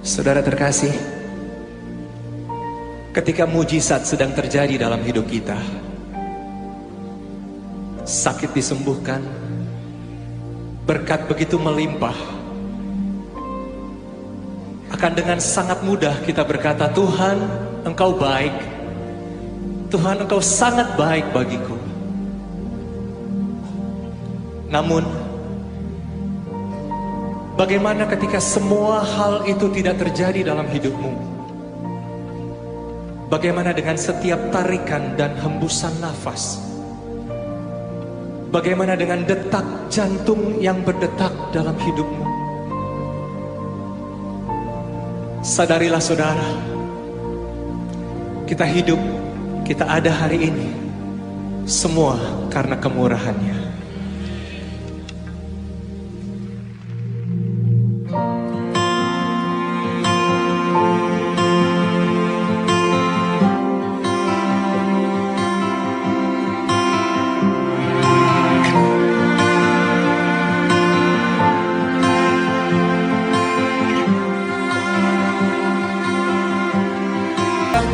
Saudara terkasih, ketika mujizat sedang terjadi dalam hidup kita, sakit disembuhkan, berkat begitu melimpah, akan dengan sangat mudah kita berkata, Tuhan, Engkau baik, Tuhan, Engkau sangat baik bagiku. Namun, bagaimana ketika semua hal itu tidak terjadi dalam hidupmu? Bagaimana dengan setiap tarikan dan hembusan nafas? Bagaimana dengan detak jantung yang berdetak dalam hidupmu? Sadarilah saudara, kita hidup, kita ada hari ini, semua karena kemurahan-Nya.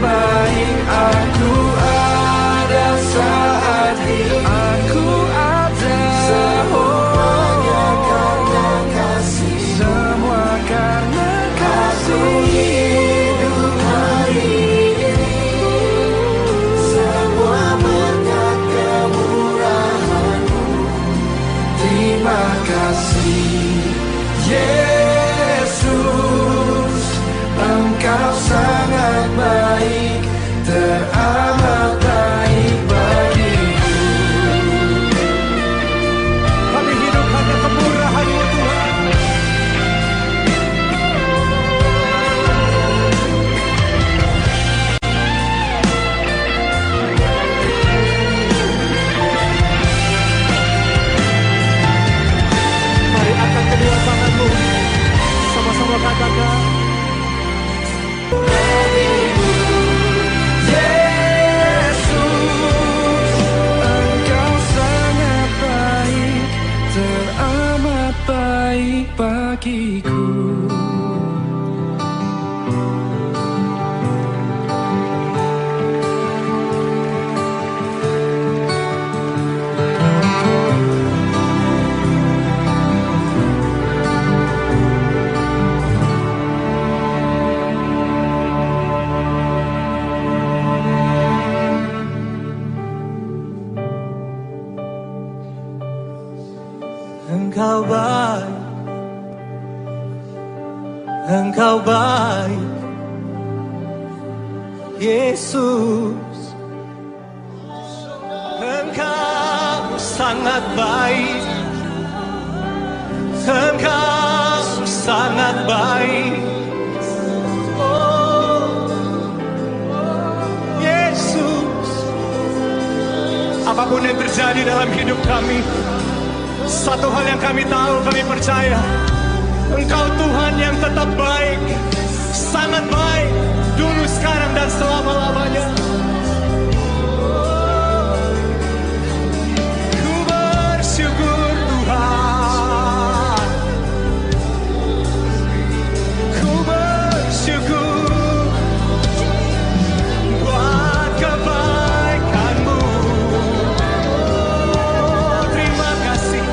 Baik aku ada saat ini, aku ada semuanya karena kasih, semua karena kasih. Hidup hari ini semua berkat kemurahan-Mu. Terima kasih Yesus, Engkau sangat baik, teramat baik bagiku. Kami hidup hanya kemurahan-Mu Tuhan. Mari angkat kedua tangan-Mu, sama-sama katakan, bagiku. Engkau baik, Engkau baik, Yesus. Engkau sangat baik, Engkau sangat baik. Oh, Yesus. Apapun yang terjadi dalam hidup kami, satu hal yang kami tahu, kami percaya, Engkau Tuhan yang tetap baik, sangat baik, dulu, sekarang, dan selama-lamanya. Ku bersyukur Tuhan, ku bersyukur buat kebaikan-Mu. Terima kasih,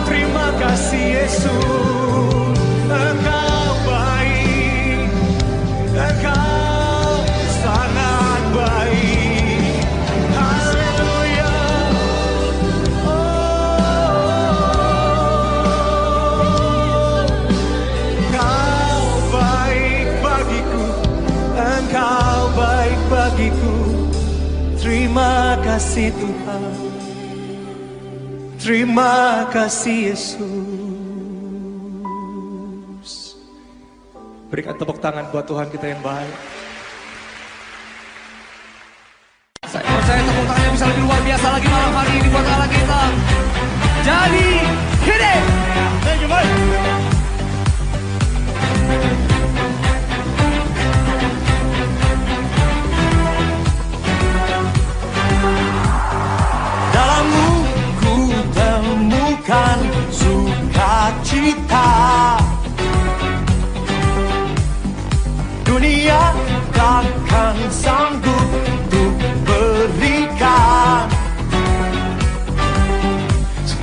terima kasih Yesus. Engkau baik, Engkau sangat baik. Haleluya. Engkau baik bagiku, Engkau baik bagiku. Terima kasih Tuhan, terima kasih Yesus. Berikan tepuk tangan buat Tuhan kita yang baik. Saya percaya tepuk tangannya bisa lebih luar biasa lagi malam hari ini buat Allah kita. Jadi, hit it! Thank you, bye. Dalam-Mu ku temukan sukacita.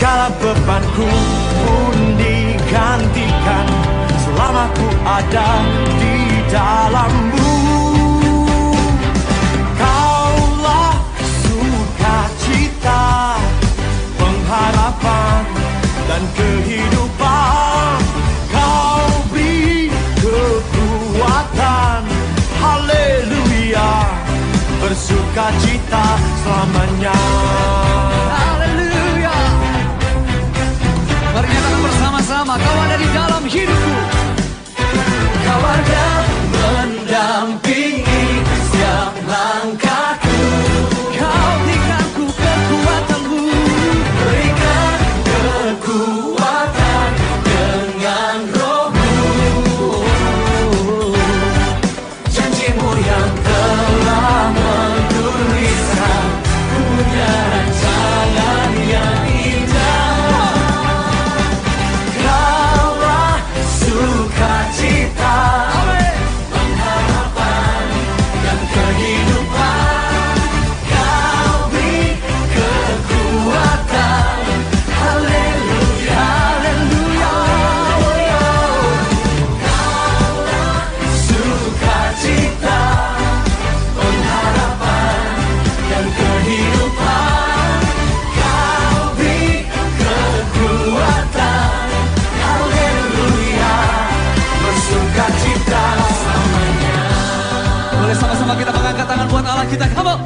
Segala bebanku pun digantikan selama ku ada di dalam-Mu. Kaulah sukacita, pengharapan dan kehidupan. Kau beri kekuatan, haleluya, bersukacita selamanya. Haleluya. Mari nyatakan bersama-sama, Kau ada di dalam hidupku. Kau ada mendampingi setiap langkahku. Kau berikanku kekuatan-Mu. Berikan kekuatan dengan Roh-Mu. Janji-Mu yang telah menuliskan, punya rancangan yang indah. Kaulah sukacita, pengharapan dan kehidupan. Kau beri kekuatan, haleluya, haleluya. Kaulah sukacita, pengharapan dan kehidupan. Kau beri kekuatan, haleluya, bersukacita selamanya. Boleh sama-sama kita mengangkat tangan buat Allah kita. Come on.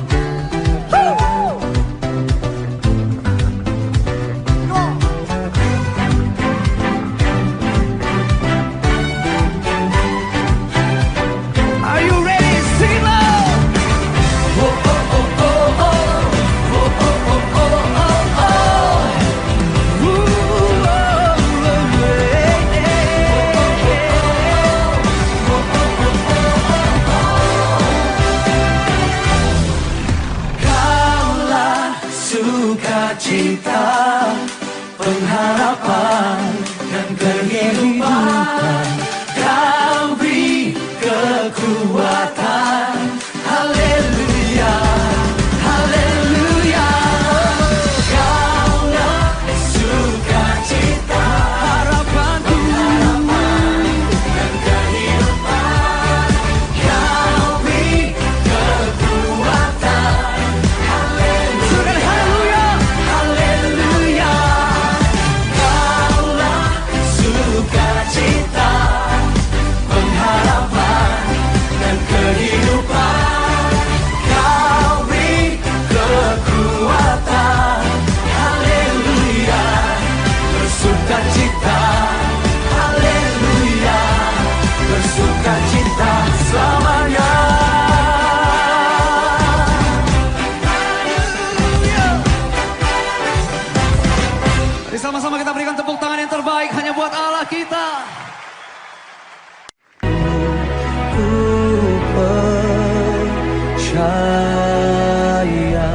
Are you ready? Sing it loud. Kaulah sukacita, pengharapan dan kehidupan. Kau beri kekuatan, haleluya, haleluya. Kaulah sukacita, Harapanku. dan kehidupan. Kau beri kekuatan, Sudah haleluya. haleluya. Kaulah sukacita, pengharapan dan kehidupan. Kau beri kekuatan, haleluya, bersukacita, haleluya, bersukacita selamanya. Mari sama-sama kita berikan tepuk tangan yang terbaik hanya buat Allah kita. Ku percaya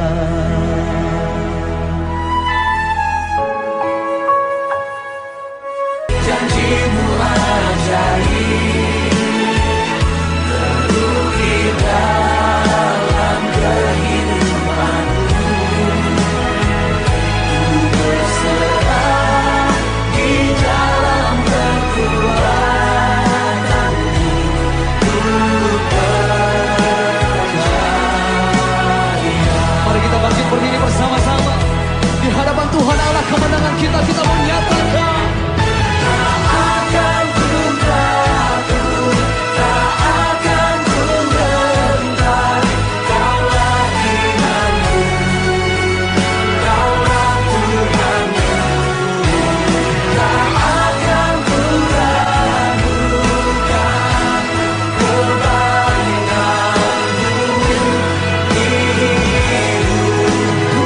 janji-Mu ajaib, terukir dalam kehidupanku. Ku berserah di dalam kekuatan-Mu. Ku percaya. Mari kita bangkit berdiri bersama-sama. Di hadapan Tuhan Allah kemenangan kita mau nyatakan. Akan ku takut, tak akan ku gentar. Kaulah imanku, Kaulah Tuhanku. Tak akan ku ragukan kebaikan-Mu di hidupku.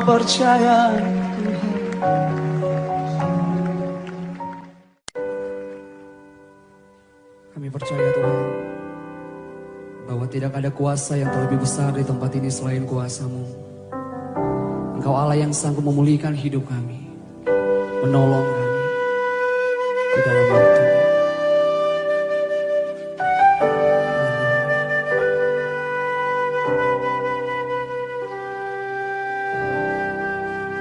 percaya. Kami percaya Tuhan, bahwa tidak ada kuasa yang terlebih besar di tempat ini selain kuasa-Mu. Engkau Allah yang sanggup memulihkan hidup kami, menolong kami di dalam waktu.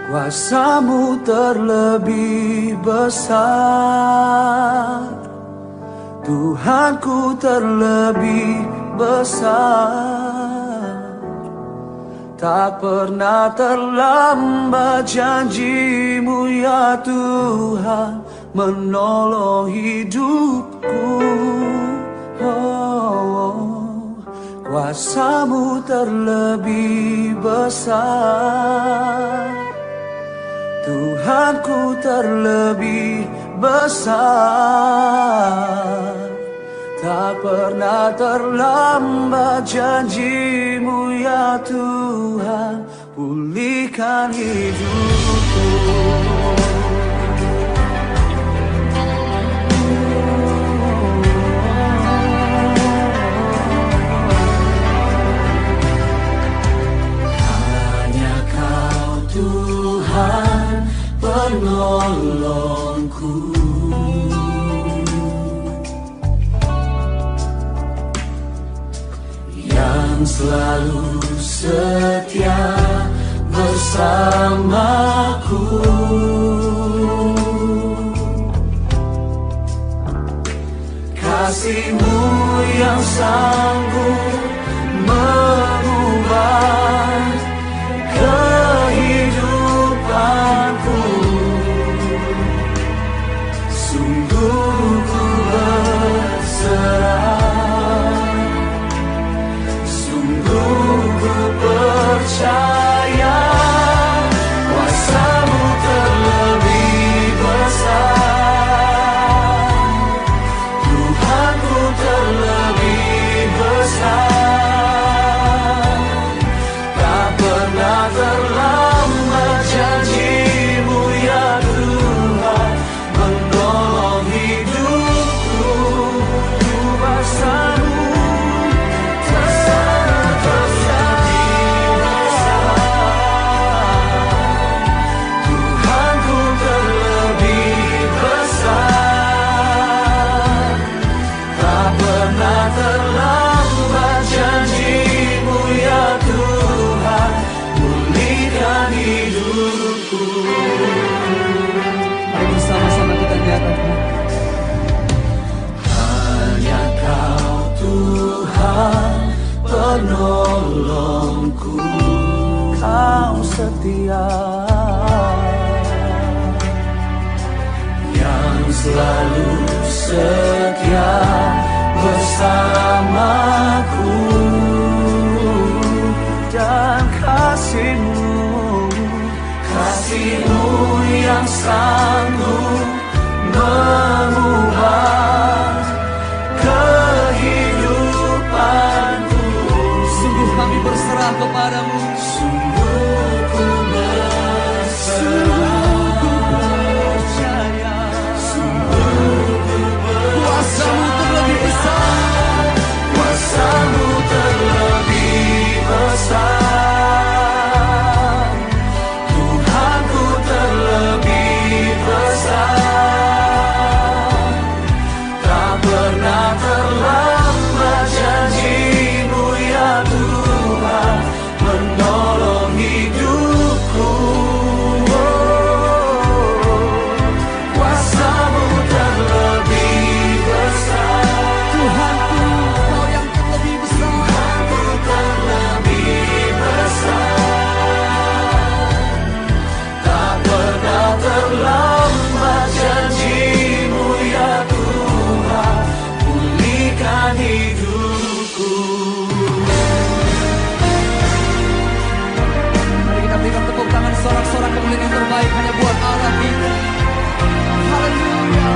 Kuasa-Mu terlebih besar, Tuhanku terlebih besar. Tak pernah terlambat janji-Mu ya Tuhan, menolong hidupku. Kuasa-Mu terlebih besar, Tuhanku terlebih besar. Tak pernah terlambat janji-Mu ya Tuhan, pulihkan hidupku. Hanya Kau Tuhan penolongku, yang selalu setia bersamaku. Kasih-Mu yang sanggup mengubah kehidupanku. Sungguh ku berserah, sungguh ku percaya. Kuasa-Mu terlebih besar, Tuhanku terlebih besar. Tak pernah terlambat janji-Mu ya Tuhan, menolong hidupku. Kuasa-Mu terlebih besar, Tuhanku terlebih besar. Tak pernah terlambat janji-Mu ya Tuhan, pulihkan hidupku. Mari bersama-sama kita nyatakan, hanya Kau Tuhan penolongku. Kau setia, yang selalu setia bersamaku. Dan kasih-Mu yang sanggup mengubah kehidupanku. Sungguh kami berserah kepada-Mu, sungguh ku berserah, percaya, sungguh ku kuasa-Mu terlebih besar, kuasa-Mu terlebih besar, Tuhanku terlebih besar. Tak pernah terlambat janji-Mu ya Tuhan, menolong hidupku. Kuasa-Mu terlebih besar, Tuhanku, Kau yang terlebih besar, Tuhanku terlebih besar. Tak pernah terlambat janji-Mu ya Tuhan, pulihkan hidupku. Mari kita berikan tepuk tangan sorak-sorak kemuliaan yang terbaik hanya buat Allah kita. Haleluya.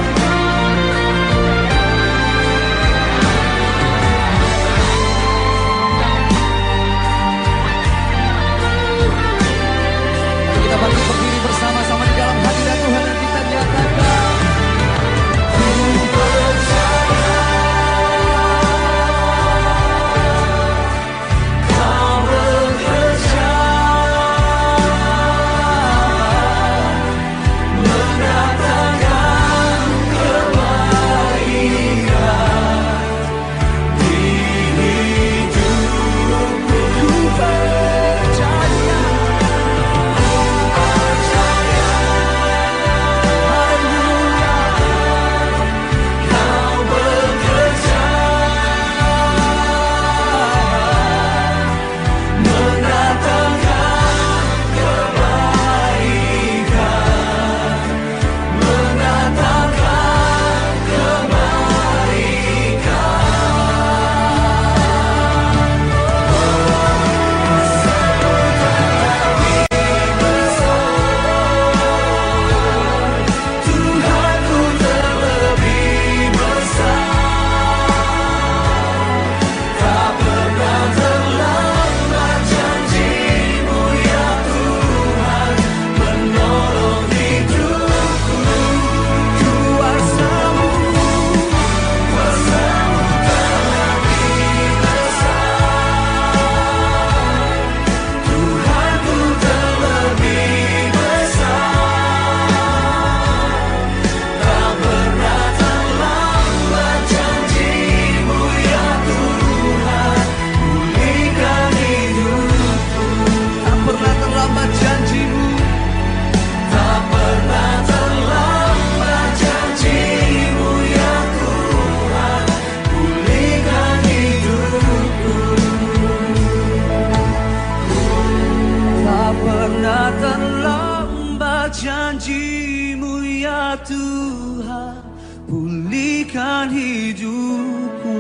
janji-Mu ya Tuhan, pulihkan hidupku.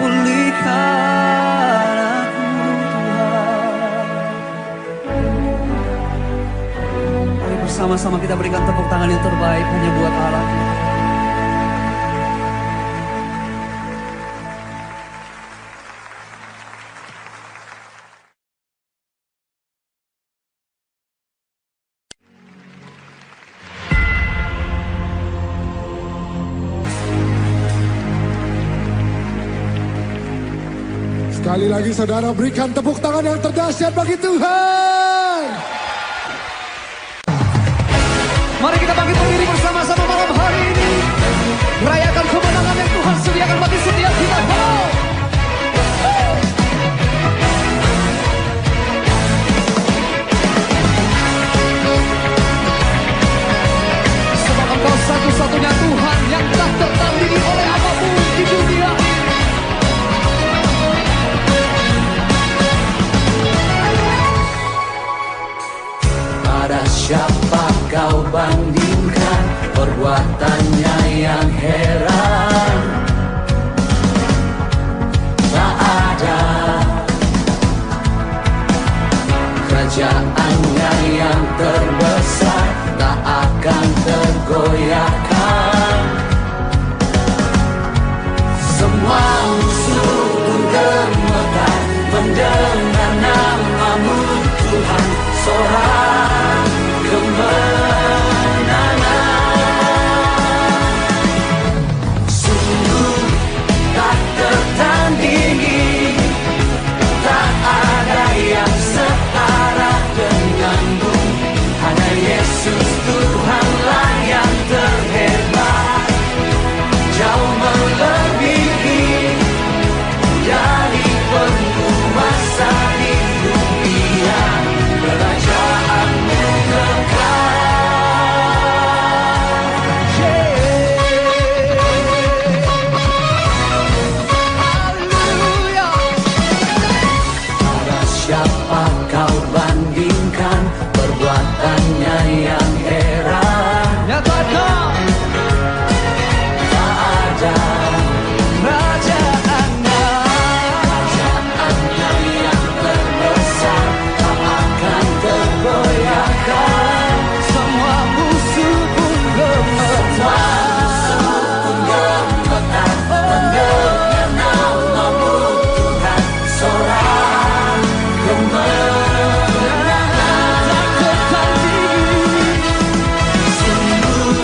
Pulihkan aku Tuhan. Mari bersama-sama kita berikan tepuk tangan yang terbaik hanya buat Allah. Sekali lagi saudara berikan tepuk tangan yang terdahsyat bagi Tuhan. Mari kita bangkit berdiri bersama-sama malam hari ini, merayakan kemenangan yang Tuhan sediakan bagi setiap kita. Sebab Engkau satu-satunya Tuhan yang tak tertandingi oleh apapun di dunia ini. Pada siapa kau bandingkan perbuatannya yang heran? Tak ada kerajaannya yang terbesar, tak akan tergoyahkan. Semua musuh pun gemetar mendengar nama-Mu Tuhan. Seorang kemenangan sungguh tak tertandingi, tak ada yang setara denganmu. Hanya Yesus Tuhanlah yang terhebat, jauh melebihi dari penguasa di dunia. Kerajaan-Mu kekal. Haleluya. Pada siapa kau bandingkan perbuatannya yang heran? Nyatakan tak ada kerajaannya yang terbesar, tak akan tergoyahkan. Semua musuh pun gemetar, mendengar nama-Mu Tuhan. Seorang kemenangan tak tertandingi, sungguh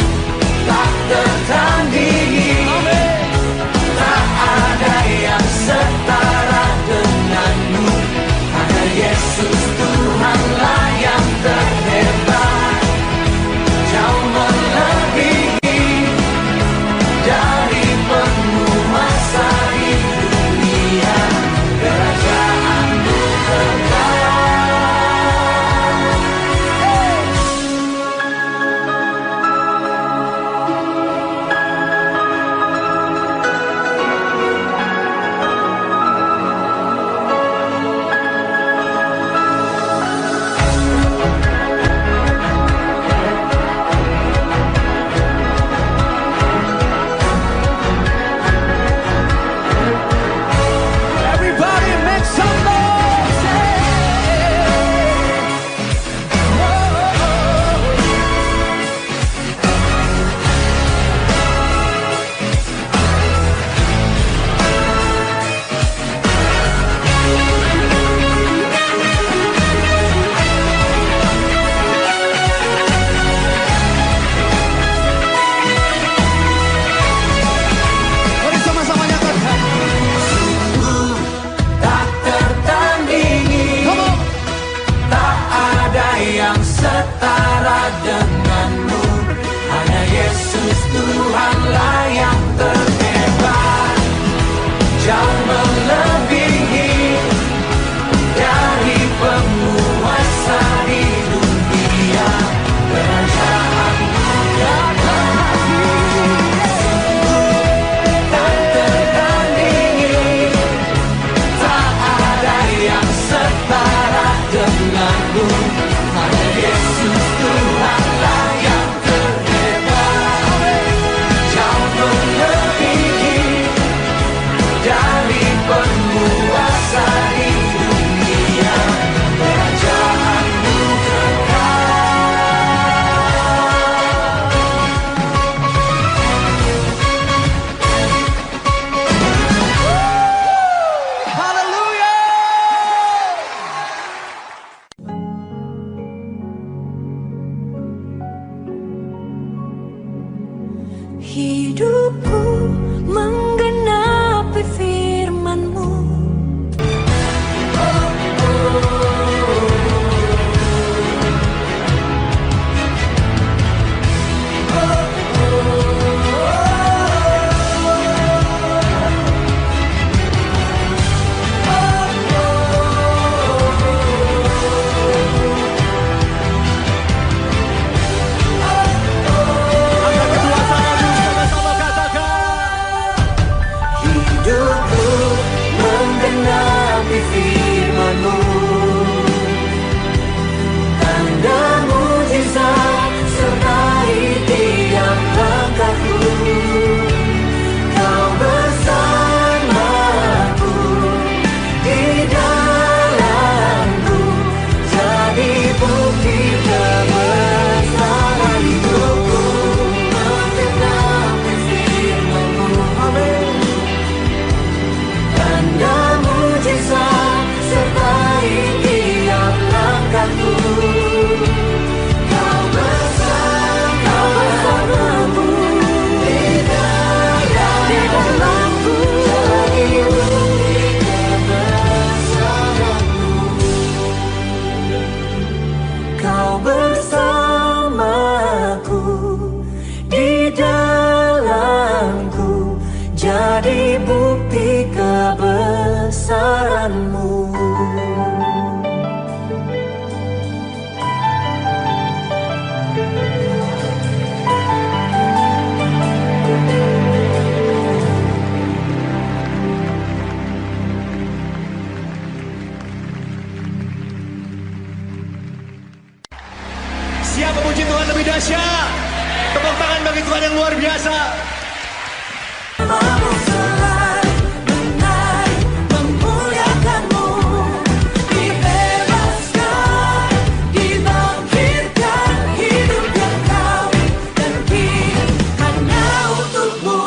tak tertandingi. Tak ada yang setara denganmu. Hanya Yesus Tuhanlah yang terhebat, jauh melebihi dari penguasa di dunia. Kerajaan-Mu kekal. denganmu. Hanya Yesus Tuhanlah yang terhebat, jauh melebihi dari penguasa di dunia. Kerajaanmu hidupku menggenapi firman-Mu. hidupku menggenapi firman-Mu. Tanda mujizat sertai tiap langkahku. Kau bersamaku, di dalamku, jadi bukti kebesaran hidupku. Menggenapi firman-Mu. Amin. Tanda mujizat sertai tiap langkahku. Kau bersamaku, di dalamku, jadi bukti kebesaran-Mu. Kau bersamaku, di dalamku, jadi bukti kebesaran-Mu. Siap memuji Tuhan lebih dahsyat? Tepuk tangan bagi Tuhan yang luar biasa. Namamu selalu benar, memuliakan-Mu, dibebaskan, dibangkitkan, hidup yang kami dan kini hanya untuk-Mu.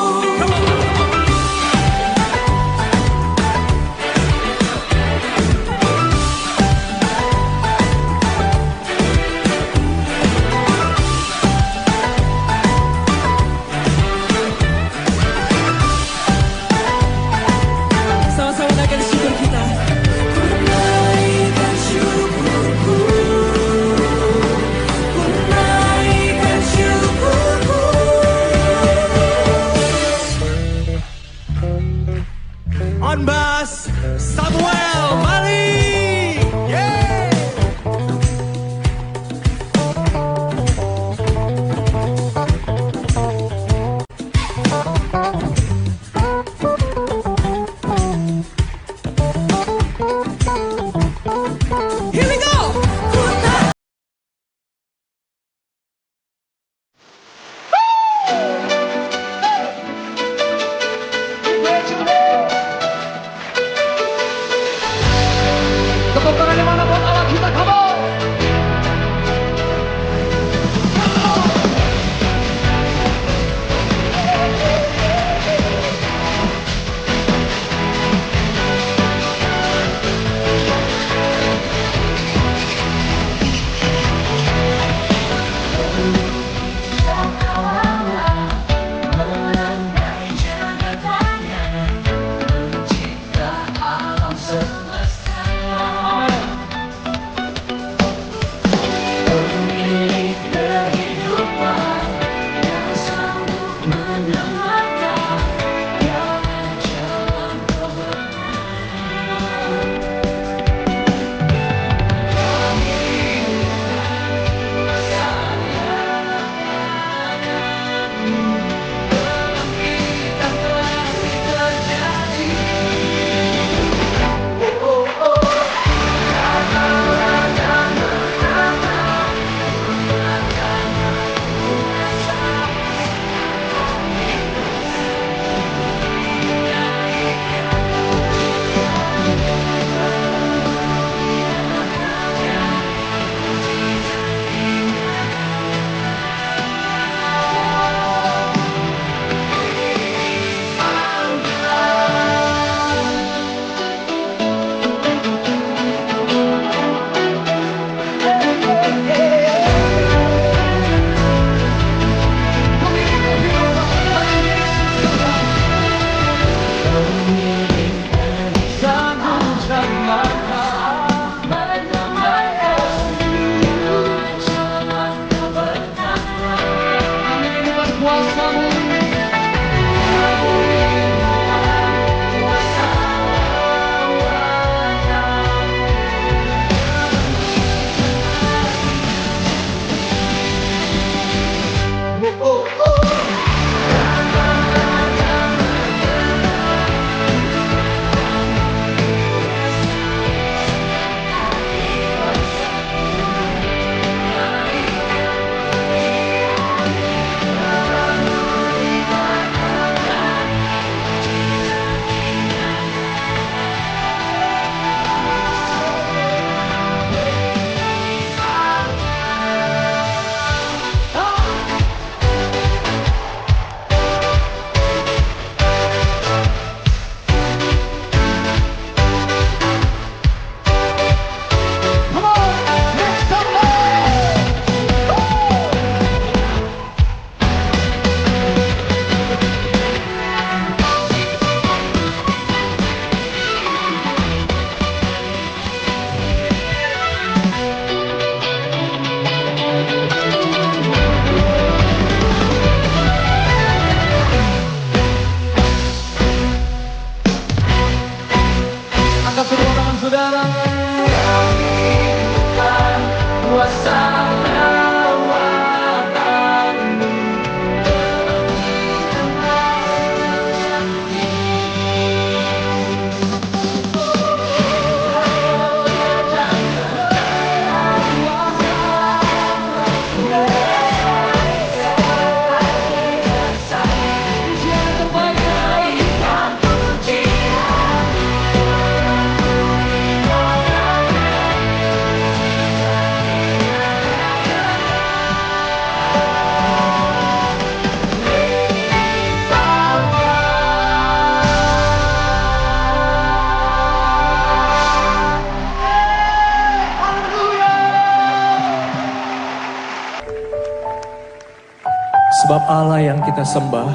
Sebab Allah yang kita sembah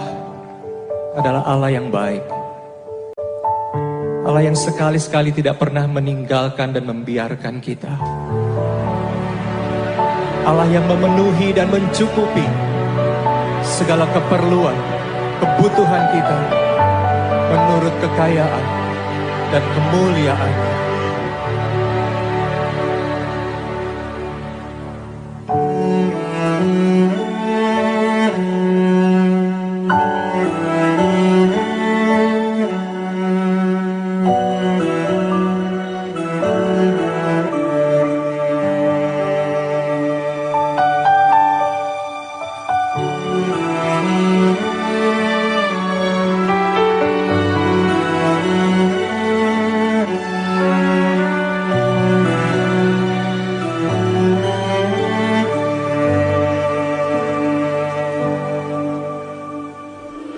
adalah Allah yang baik. Allah yang sekali-sekali tidak pernah meninggalkan dan membiarkan kita. Allah yang memenuhi dan mencukupi segala keperluan, kebutuhan kita menurut kekayaan dan kemuliaan-Nya.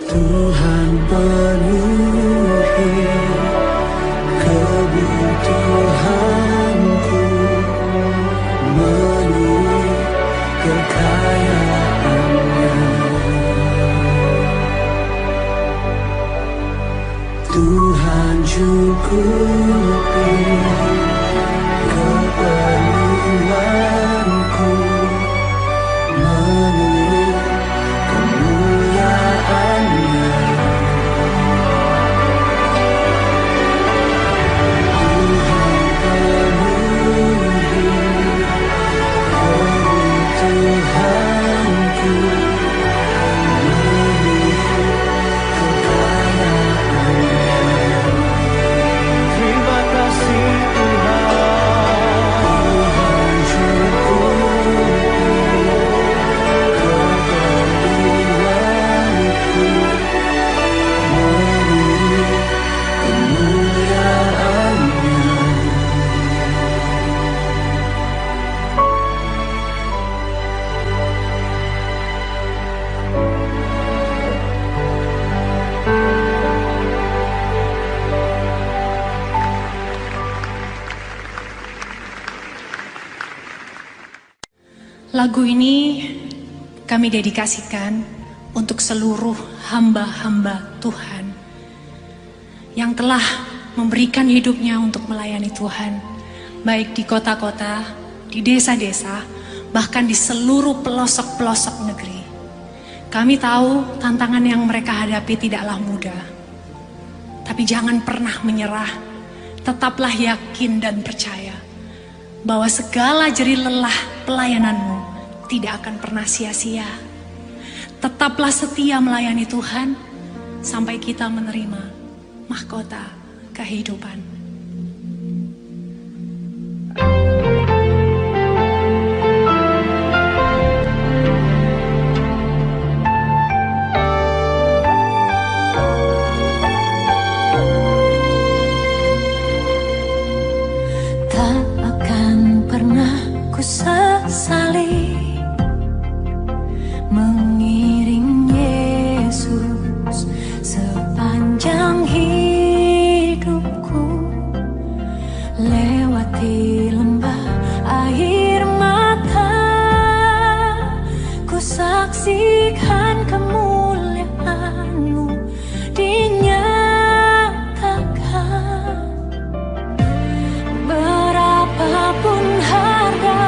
Tuhan penuhi kebutuhanku menurut kekayaan-Nya. Tuhan cukupi keperluanku menurut kemuliaan-Nya. Tuhan penuhi kebutuhanku menurut kekayaan-Nya. Terima kasih Tuhan. Tuhan cukupi keperluanku menurut kemuliaan-Nya. Lagu ini kami dedikasikan untuk seluruh hamba-hamba Tuhan yang telah memberikan hidupnya untuk melayani Tuhan, baik di kota-kota, di desa-desa, bahkan di seluruh pelosok-pelosok negeri. Kami tahu tantangan yang mereka hadapi tidaklah mudah, tapi jangan pernah menyerah. Tetaplah yakin dan percaya bahwa segala jerih lelah pelayananmu tidak akan pernah sia-sia. Tetaplah setia melayani Tuhan sampai kita menerima mahkota kehidupan. Tak akan pernah ku sesali mengiring Yesus sepanjang hidupku, lewati lembah air mata, ku saksikan kemuliaan-Mu dinyatakan. Berapapun harga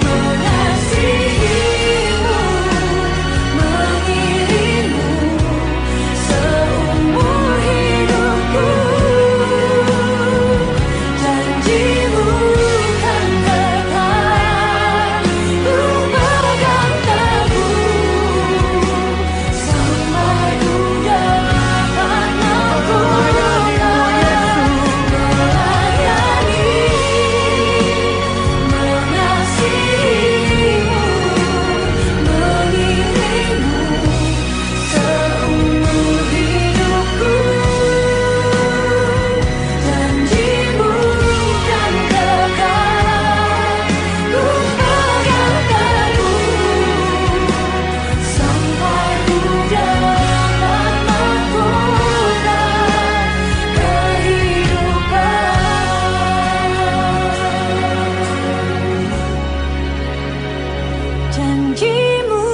mengasihimu, mengiringmu seumur hidupku. Janjimu kan tetap ku pegang teguh sampai ku dapat mahkota melayani, mengasihimu, mengiringmu seumur hidupku. Janjimu kan tetap ku pegang teguh sampai ku dapat mahkota kehidupan. Janjimu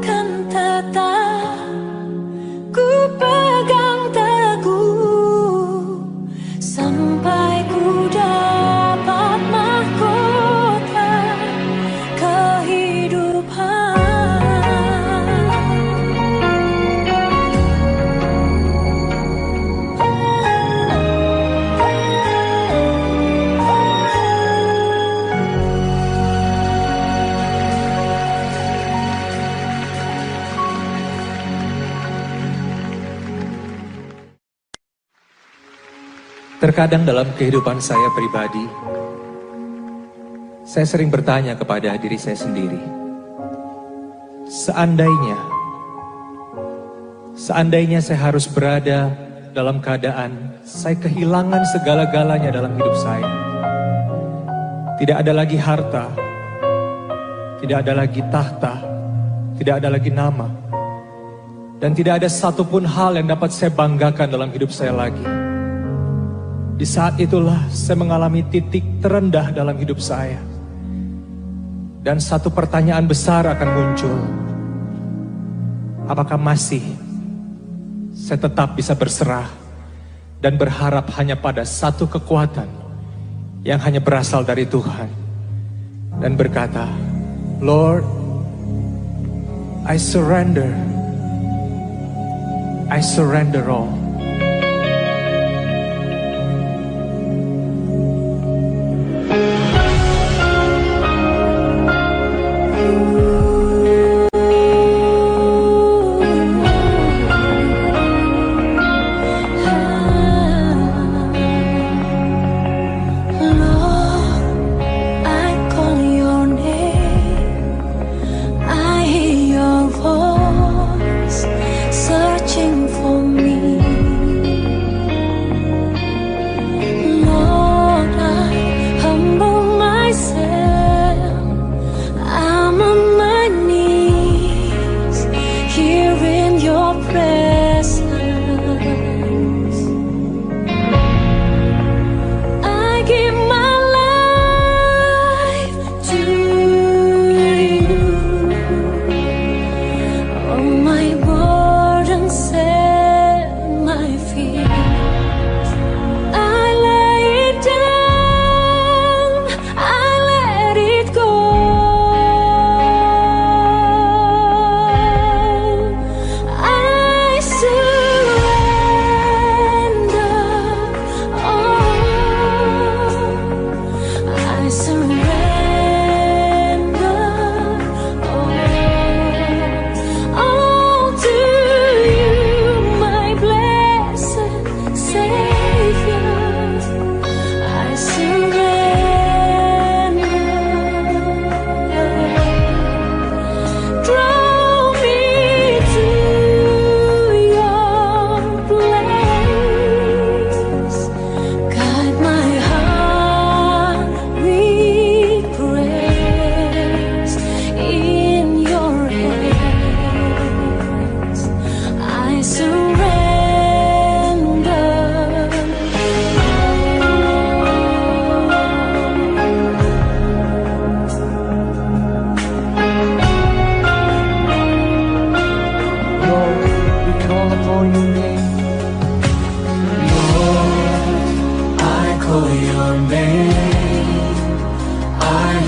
kan tetap ku pegang teguh sampai ku dapat mahkota kehidupan. Terkadang dalam kehidupan saya pribadi, saya sering bertanya kepada diri saya sendiri, seandainya saya harus berada dalam keadaan saya kehilangan segala-galanya dalam hidup saya. Tidak ada lagi harta, tidak ada lagi tahta, tidak ada lagi nama, dan tidak ada satupun hal yang dapat saya banggakan dalam hidup saya lagi. Di saat itulah saya mengalami titik terendah dalam hidup saya. Dan satu pertanyaan besar akan muncul. Apakah masih saya tetap bisa berserah dan berharap hanya pada satu kekuatan yang hanya berasal dari Tuhan, dan berkata, Lord, I surrender all. Searching for me.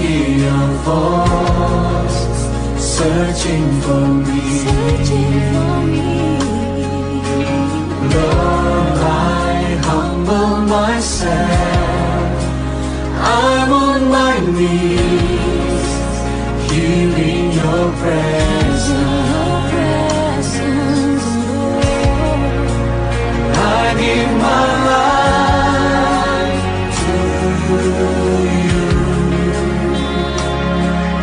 hear your voice searching for me. Lord, I humble myself. I'm on my knees, hearing your presence. I give my life to you.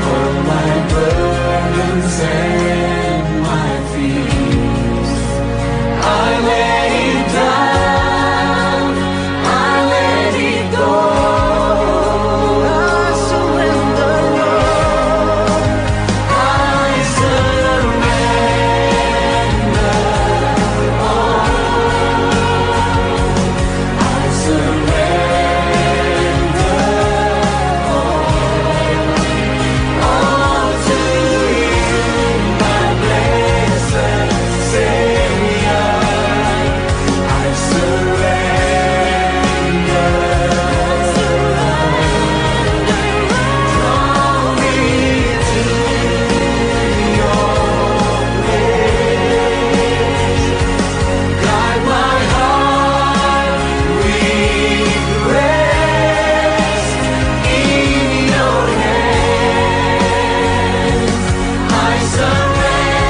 All my burdens and my fears, I lay it down, I let it go. I surrender, Lord, I surrender all. I surrender all to you, my blessed Savior. I surrender. Draw me to your ways. Guide my heart with rest in your hands. I surrender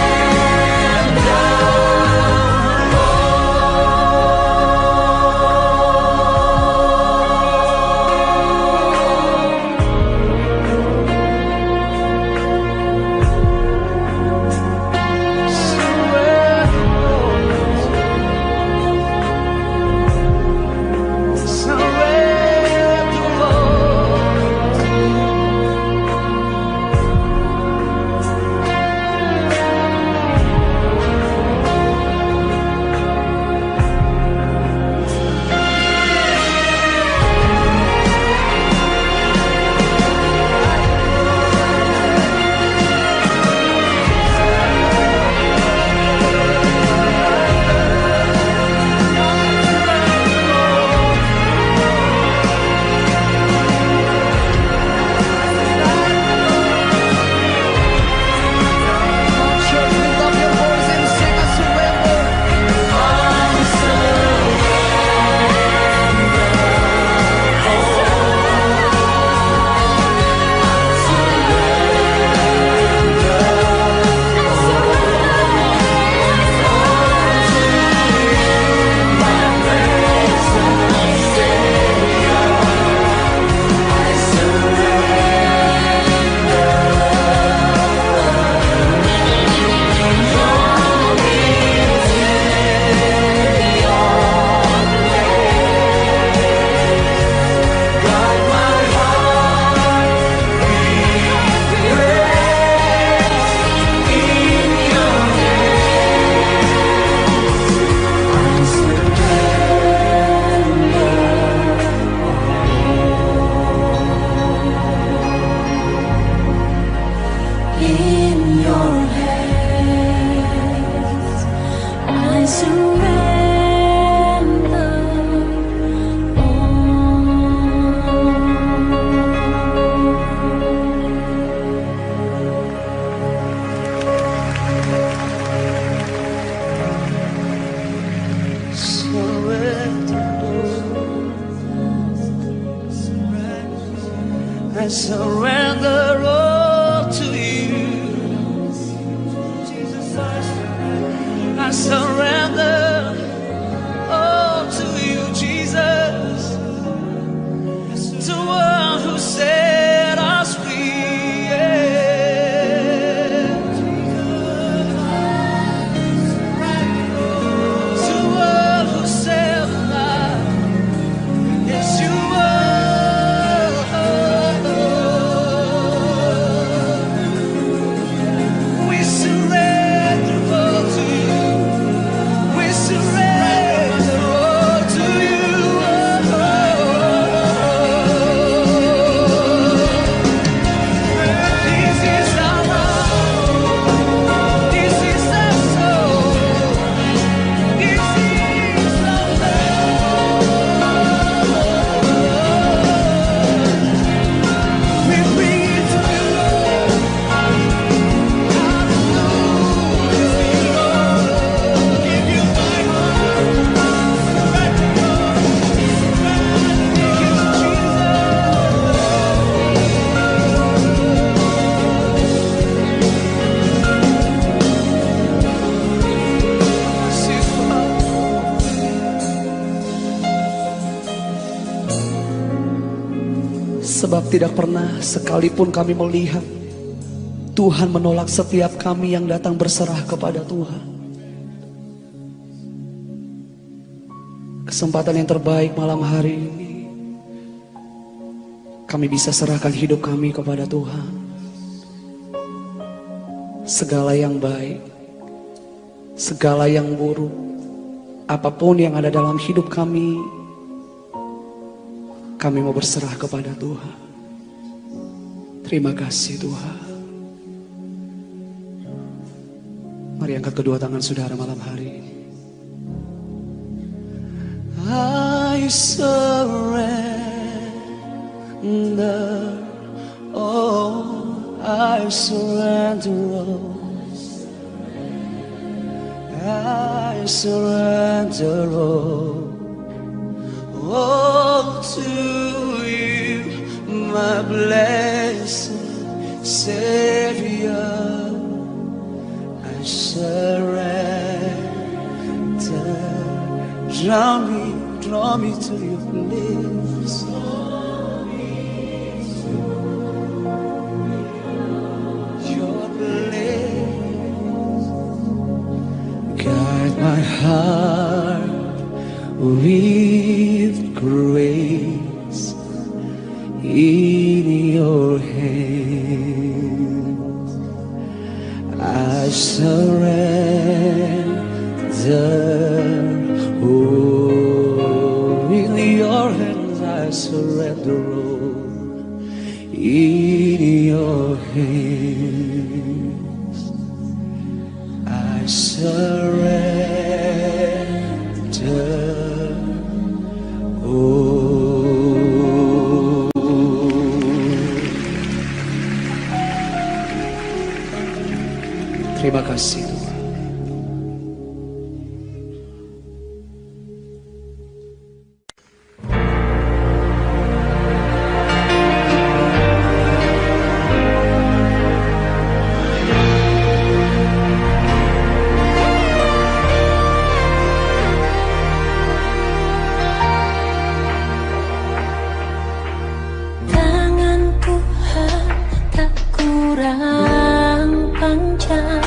in your hands. I surrender all. I surrender all to you. I surrender all to you, Jesus. The one who set us free. The one who set us free. Yes, you are. We surrender all to you. We Sebab tidak pernah sekalipun kami melihat Tuhan menolak setiap kami yang datang berserah kepada Tuhan. Kesempatan yang terbaik malam hari ini, kami bisa serahkan hidup kami kepada Tuhan. Segala yang baik, segala yang buruk, apapun yang ada dalam hidup kami mau berserah kepada Tuhan. Terima kasih Tuhan. Mari angkat kedua tangan saudara malam hari ini. I surrender, oh, I surrender all. I surrender all to you, my blessed Savior. I surrender. Draw me to your place. Your place. Guide my heart with grace in your hands. I surrender. Oh, in your hands I surrender all. In your hands I surrender all. Terima kasih Tuhan. Tangan Tuhan tak kurang panjang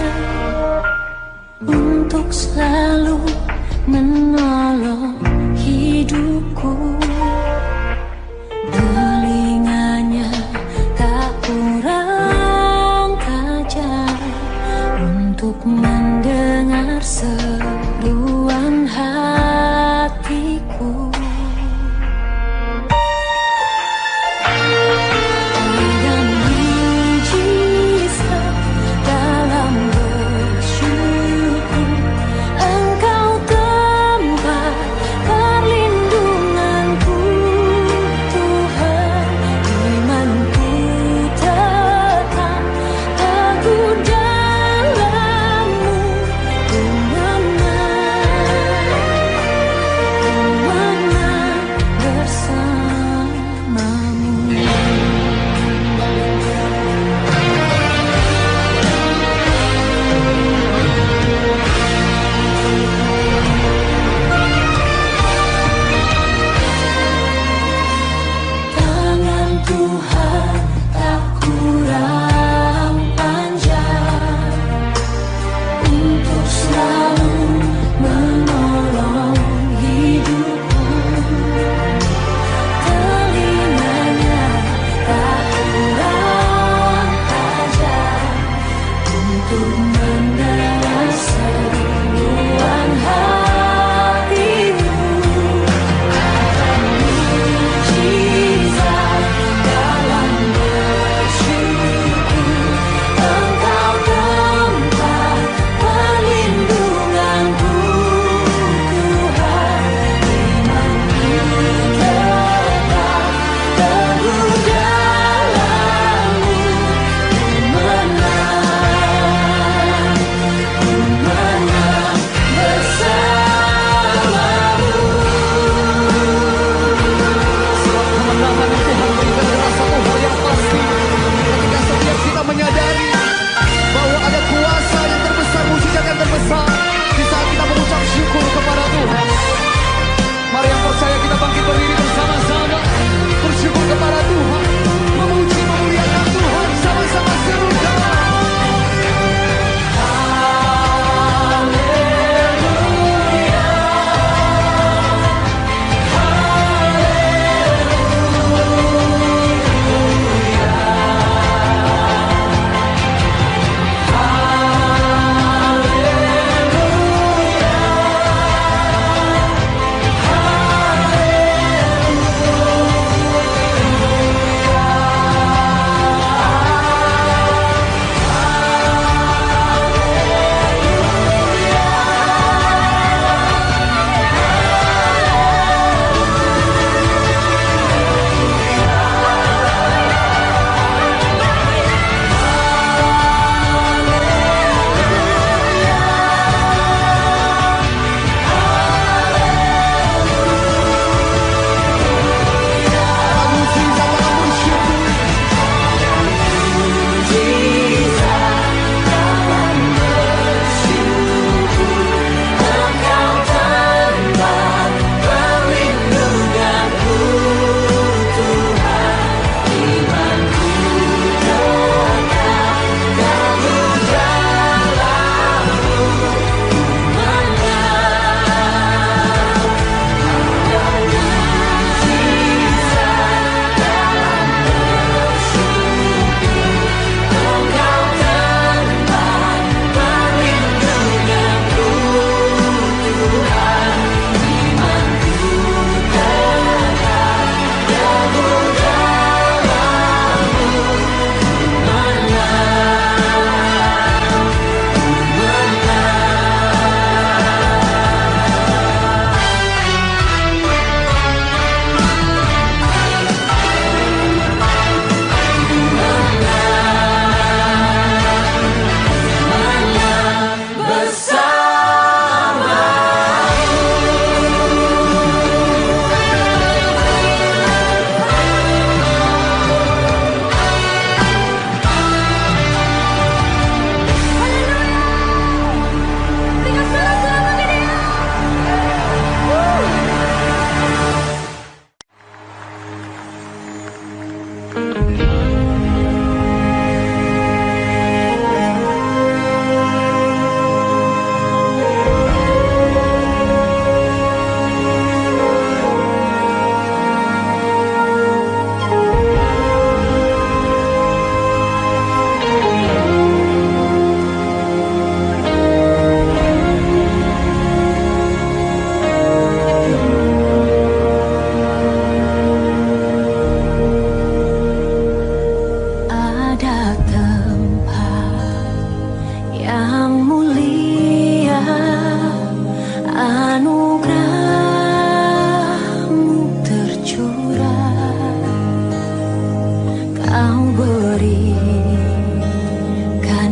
berikan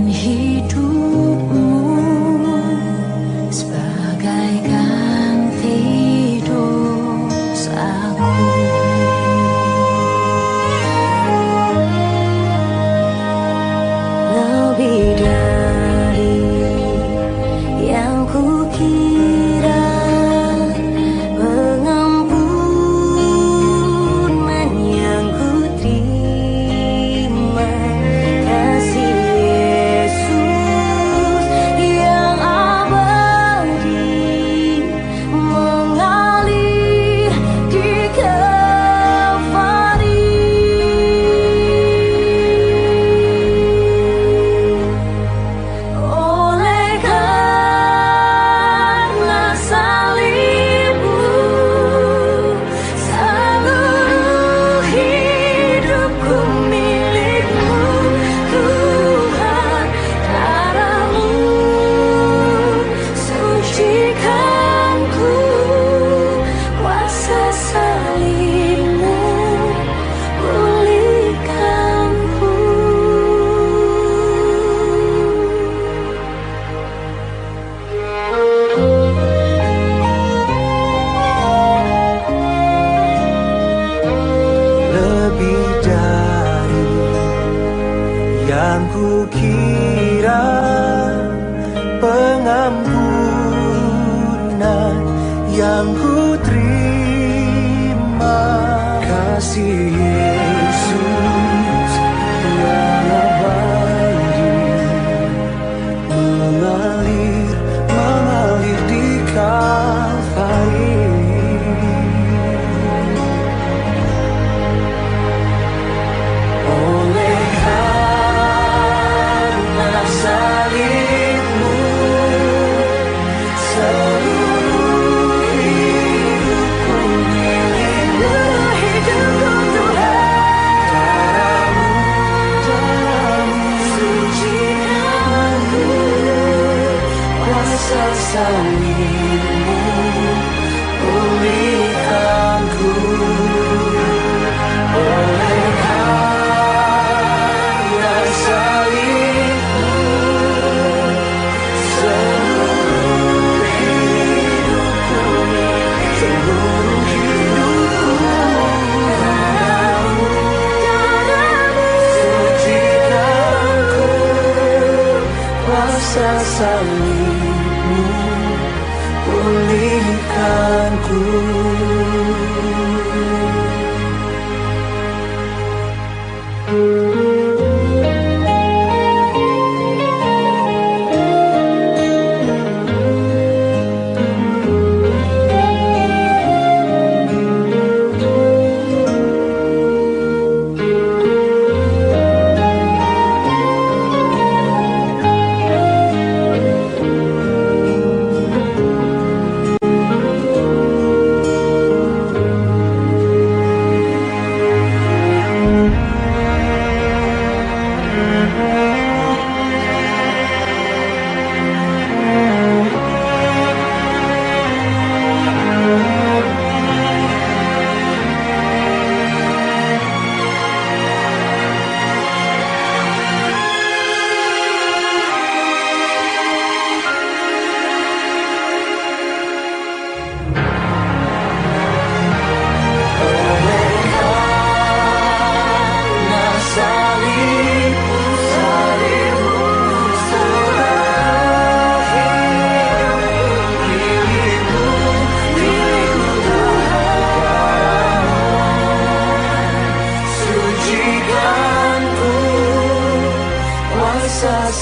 hidupmu sebagai ganti dosaku. Lebih dari yang kukira, pengampunan yang kuterima, kasih Yesus yang abadi mengalir di Kalvari. Oleh karena salibmu, seluruh hidupku milikmu, Tuhan. Darahmu sucikanku, kuasa salibmu pulihkanku. Lebih dari yang kukira, pengampunan yang kuterima, kasih Yesus yang abadi mengalir di Kalvari. Oleh karena salibmu, seluruh hidupku milikmu, Darahmu sucikanku, kuasa salibmu pulihkanku. Oleh karena salibmu, seluruh hidupku milikmu, Darahmu sucikanku, kuasa salibmu pulihkanku.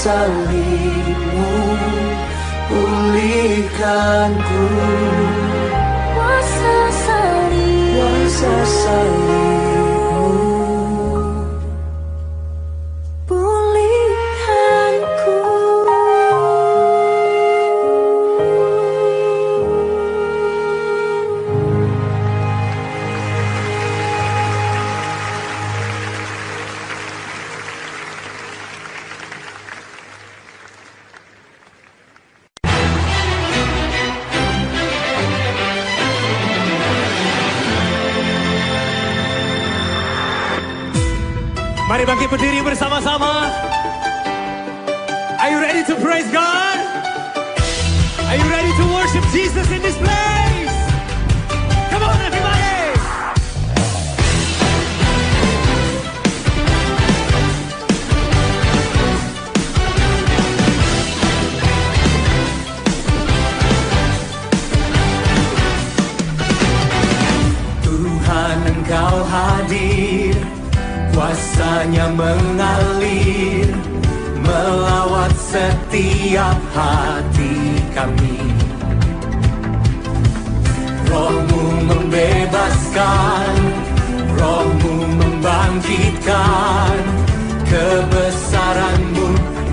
Salibmu pulihkanku, Kuasa salibmu pulihkanku. Mari bangkit berdiri bersama-sama. Are you ready to praise God? Are you ready to worship Jesus in this place? Come on everybody! Tuhan, Engkau hadir, kuasanya mengalir, melawat setiap hati kami. Roh-Mu membebaskan, Roh-Mu membangkitkan, kebesaran-Mu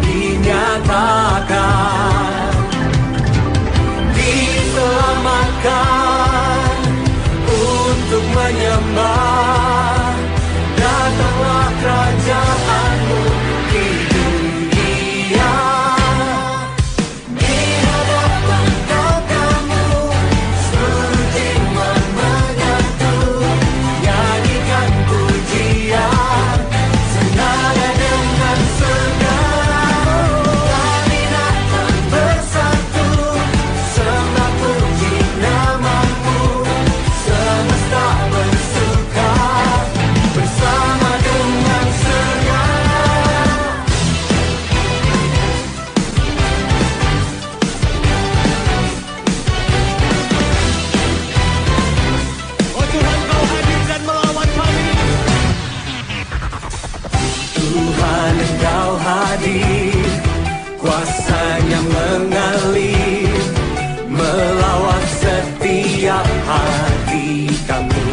dinyatakan. Diselamatkan untuk menyembah, datanglah kerajaan-Mu di dunia. Di hadapan Kau-Mu, seluruh jiwa menyatu, nyanyikan pujian, senada dengan surga. Kami datang bersatu, sembah puji nama-Mu, semesta bersuka bersama dengan surga. Oh Tuhan, Kau hadir dan melawan kami. Tuhan, Engkau hadir, kuasanya mengalir, melawat setiap hati kami.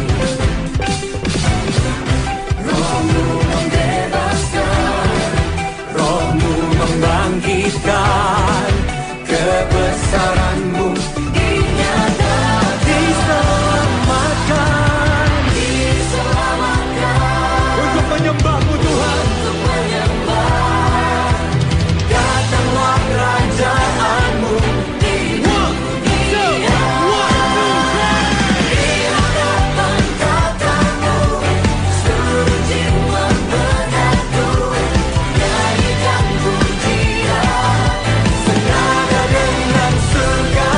Roh-Mu membebaskan, Roh-Mu membangkitkan, kebesaran-Mu dinyatakan. Diselamatkan, untuk menyembah-Mu Tuhan, datanglah kerajaan-Mu di dunia. Di hadapan Kau-Mu, seluruh jiwa menyatu, nyanyikan pujian, senada dengan surga.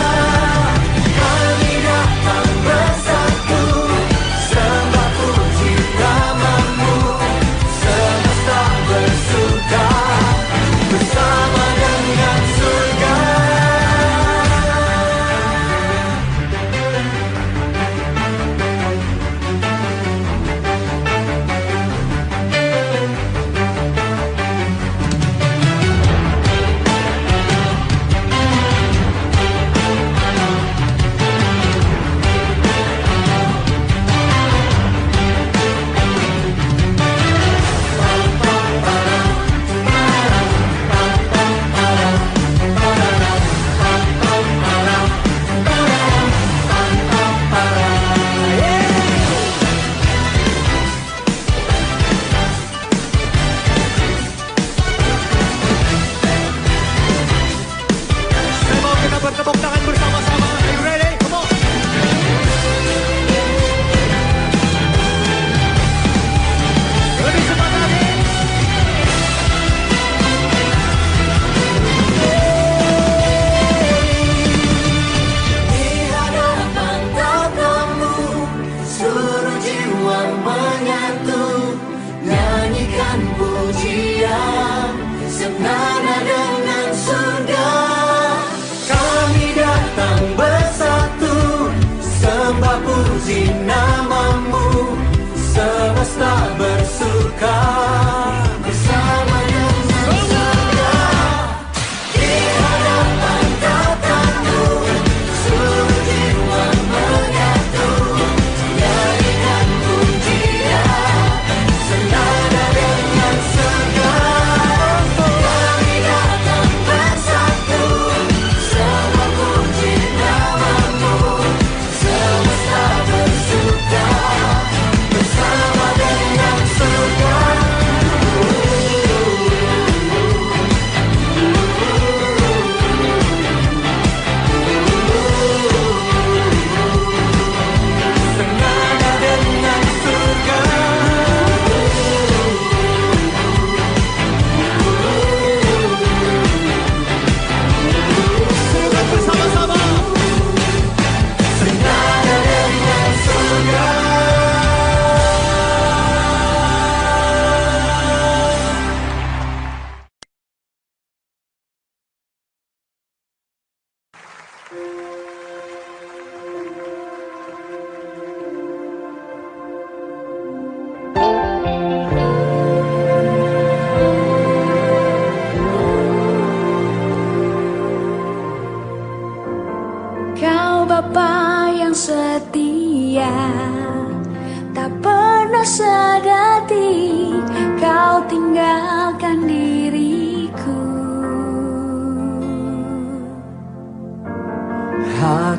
Kami datang bersatu, sembah puji nama-Mu, semesta bersuka bersama dengan surga. Saya mau kita bertepuk tangan bersama-sama. Are you ready? Come on. Lebih cepat lagi. Di hadapan Kau-Mu, seluruh jiwa menyatu, nyanyikan pujian, senada dengan surga. Kami datang bersatu, sembah puji nama-Mu, semesta bersuka bersama dengan surga. Di hadapan Kau-Mu, seluruh jiwa menyatu, nyanyikan pujian, senada dengan surga. Kami datang bersatu, sembah puji nama-Mu, semesta bersuka bersama dengan surga.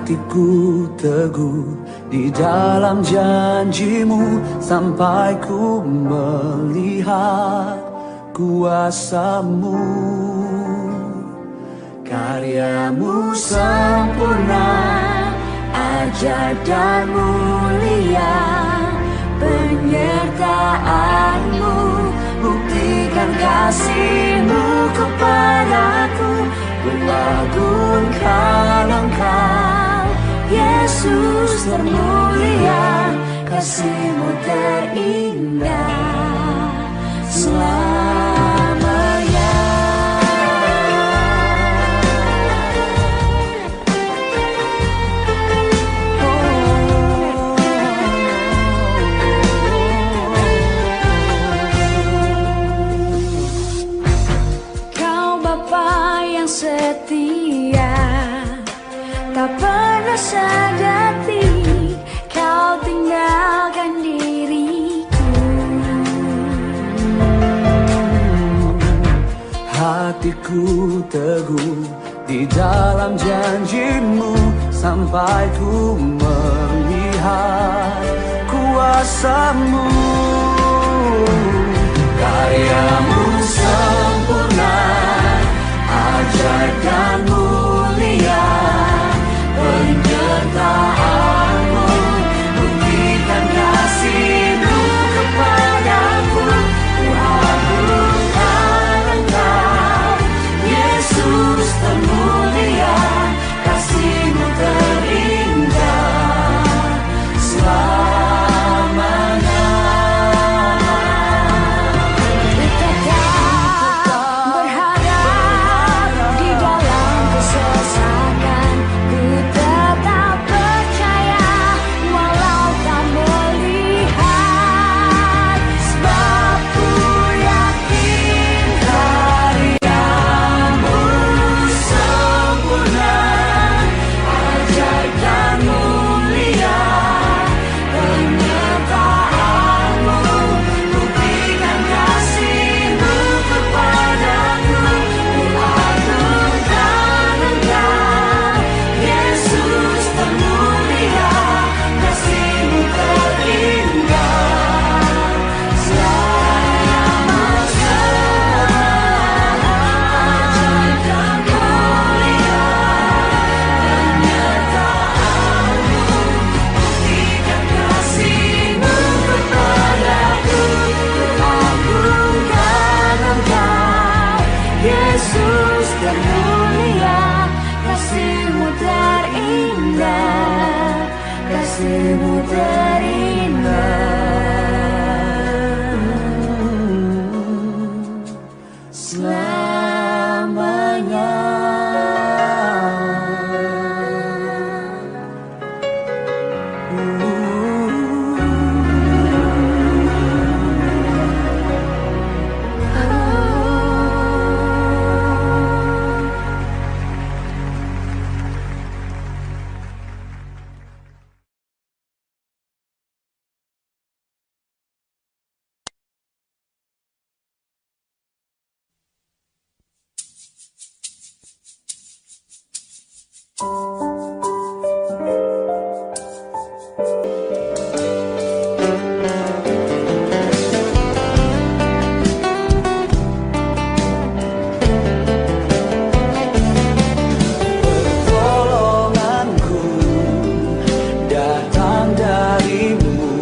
hatiku teguh di dalam janjimu sampai ku melihat kuasamu. Karyamu sempurna, ajaib dan mulia, penyertaanmu buktikan kasihmu kepadaku. Ku agungkan Engkau, Yesus termulia, kasihmu terindah selamanya. Kau Bapa yang setia, tak pernah sejati kau tinggalkan diriku. Hatiku teguh di dalam janjimu sampai ku melihat kuasamu. Karyamu sempurna, ajaib dan mulia, penyertaanmu buktikan kasihmu kepadaku. Ku agungkan Engkau, Yesus termulia, kasihmu terindah selamanya. Berharap di dalam kesesakan, ku tetap percaya walau tak melihat, sebab ku yakin karyamu sempurna, ajaib dan mulia, penyertaanmu buktikan kasihmu kepadaku. Ku agungkan Engkau, Yesus termulia, kasihmu terindah selamanya. Ajaib dan mulia, penyertaanmu buktikan kasihmu kepadaku. Ku agungkan Engkau, Yesus termulia, kasihmu terindah, kasihmu terindah selamanya. Pertolonganku datang darimu,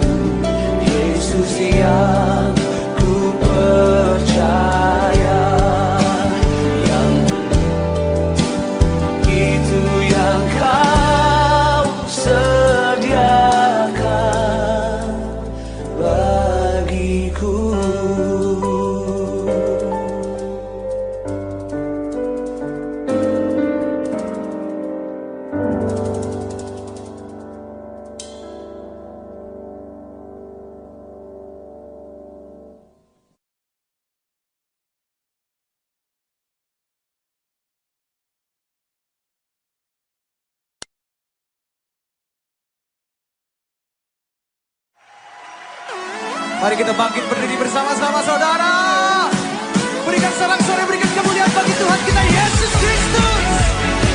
Yesus yang ku percaya, yang itu yang kau sediakan bagiku. Mari kita bangkit berdiri bersama-sama saudara. Berikan sorak-sorai, berikan kemuliaan bagi Tuhan kita Yesus Kristus.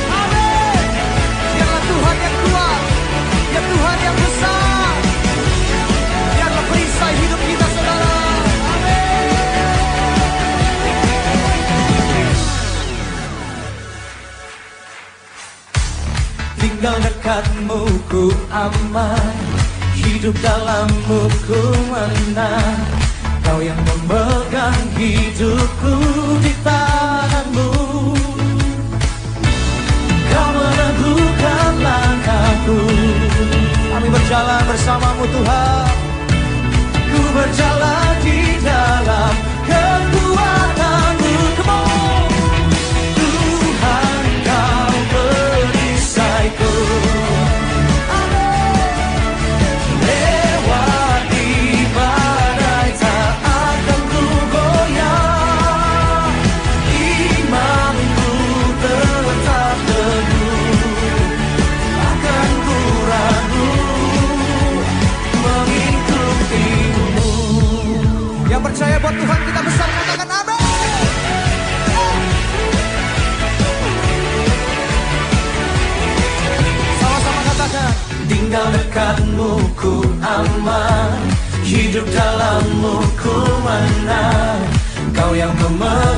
Amin. Biarlah Tuhan yang ku aman, hidup dalam-Mu ku menang. Kau yang memegang hidupku di tangan-Mu. Kau meneguhkan langkahku. Kami berjalan bersama-Mu Tuhan. Ku berjalan di dalam kekuatan-Mu. Come on. Tuhan, Kau perisaiku. Lewati badai tak akan ku goyah. Imanku tetap teguh, takkan ku ragu mengikuti-Mu. Yang percaya buat Tuhan kita besar, katakan amin. Sama-sama katakan. Tinggal dekat-Mu ku aman, hidup dalam-Mu ku menang. Kau yang memegang